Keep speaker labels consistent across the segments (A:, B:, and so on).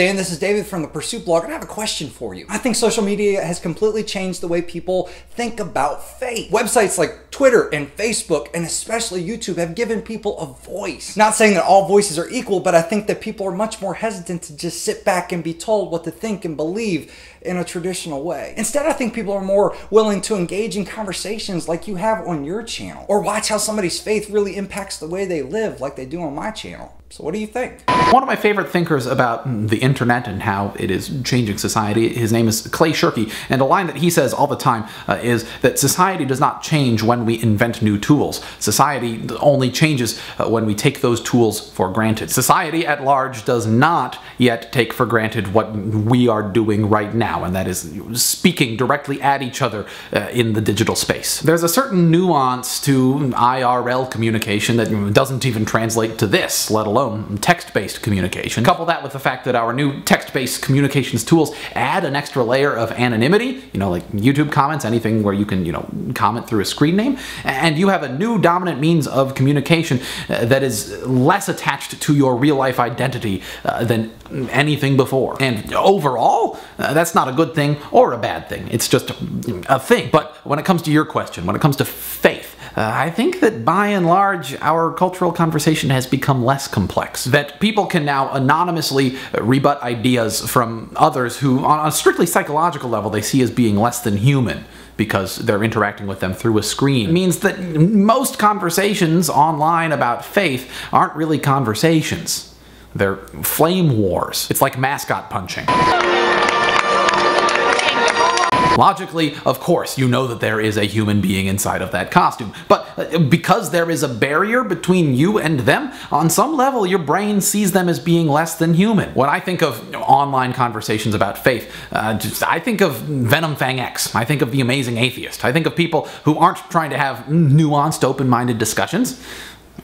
A: Dan, this is David from the Pursuit blog, and I have a question for you. I think social media has completely changed the way people think about faith. Websites like Twitter and Facebook, and especially YouTube, have given people a voice. Not saying that all voices are equal, but I think that people are much more hesitant to just sit back and be told what to think and believe in a traditional way. Instead, I think people are more willing to engage in conversations like you have on your channel, or watch how somebody's faith really impacts the way they live like they do on my channel. So what do you think?
B: One of my favorite thinkers about the internet and how it is changing society, his name is Clay Shirky, and a line that he says all the time is that society does not change when we invent new tools. Society only changes when we take those tools for granted. Society at large does not yet take for granted what we are doing right now, and that is speaking directly at each other in the digital space. There's a certain nuance to IRL communication that doesn't even translate to this, let alone text-based communication. Couple that with the fact that our new text-based communications tools add an extra layer of anonymity, like YouTube comments, anything where you can, comment through a screen name, and you have a new dominant means of communication that is less attached to your real-life identity than anything before. And overall, that's not a good thing or a bad thing. It's just a thing. But when it comes to your question, when it comes to faith, I think that by and large, our cultural conversation has become less complex. That people can now anonymously rebut ideas from others who, on a strictly psychological level, they see as being less than human because they're interacting with them through a screen. It means that most conversations online about faith aren't really conversations. They're flame wars. It's like mascot punching. Logically, of course, you know that there is a human being inside of that costume, but because there is a barrier between you and them, on some level your brain sees them as being less than human. When I think of online conversations about faith, I think of Venom Fang X, I think of The Amazing Atheist, I think of people who aren't trying to have nuanced, open-minded discussions.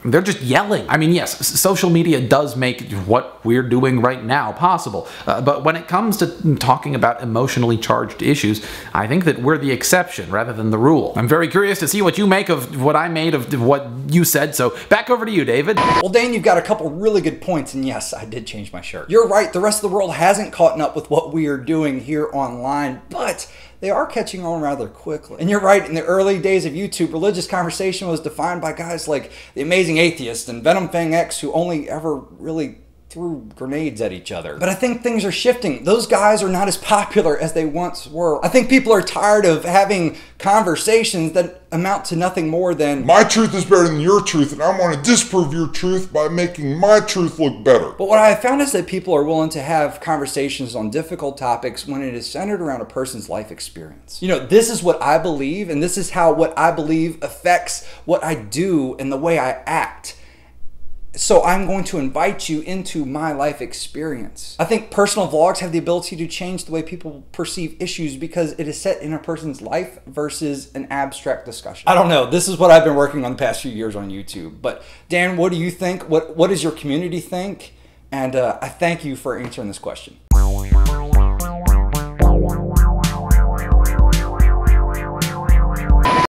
B: They're just yelling. I mean, yes, social media does make what we're doing right now possible, but when it comes to talking about emotionally charged issues, I think that we're the exception rather than the rule. I'm very curious to see what you make of what I made of what you said, so back over to you, David.
A: Well, Dan, you've got a couple really good points, and yes, I did change my shirt. You're right, the rest of the world hasn't caught up with what we are doing here online, but they are catching on rather quickly. And you're right, in the early days of YouTube, religious conversation was defined by guys like The Amazing Atheist and Venom Fang X, who only ever really threw grenades at each other. But I think things are shifting. Those guys are not as popular as they once were. I think people are tired of having conversations that amount to nothing more than
C: my truth is better than your truth, and I want to disprove your truth by making my truth look better.
A: But what I have found is that people are willing to have conversations on difficult topics when it is centered around a person's life experience. This is what I believe, and this is how what I believe affects what I do and the way I act. So I'm going to invite you into my life experience. I think personal vlogs have the ability to change the way people perceive issues because it is set in a person's life versus an abstract discussion. I don't know. This is what I've been working on the past few years on YouTube. But Dan, what do you think? What does your community think? And I thank you for answering this question.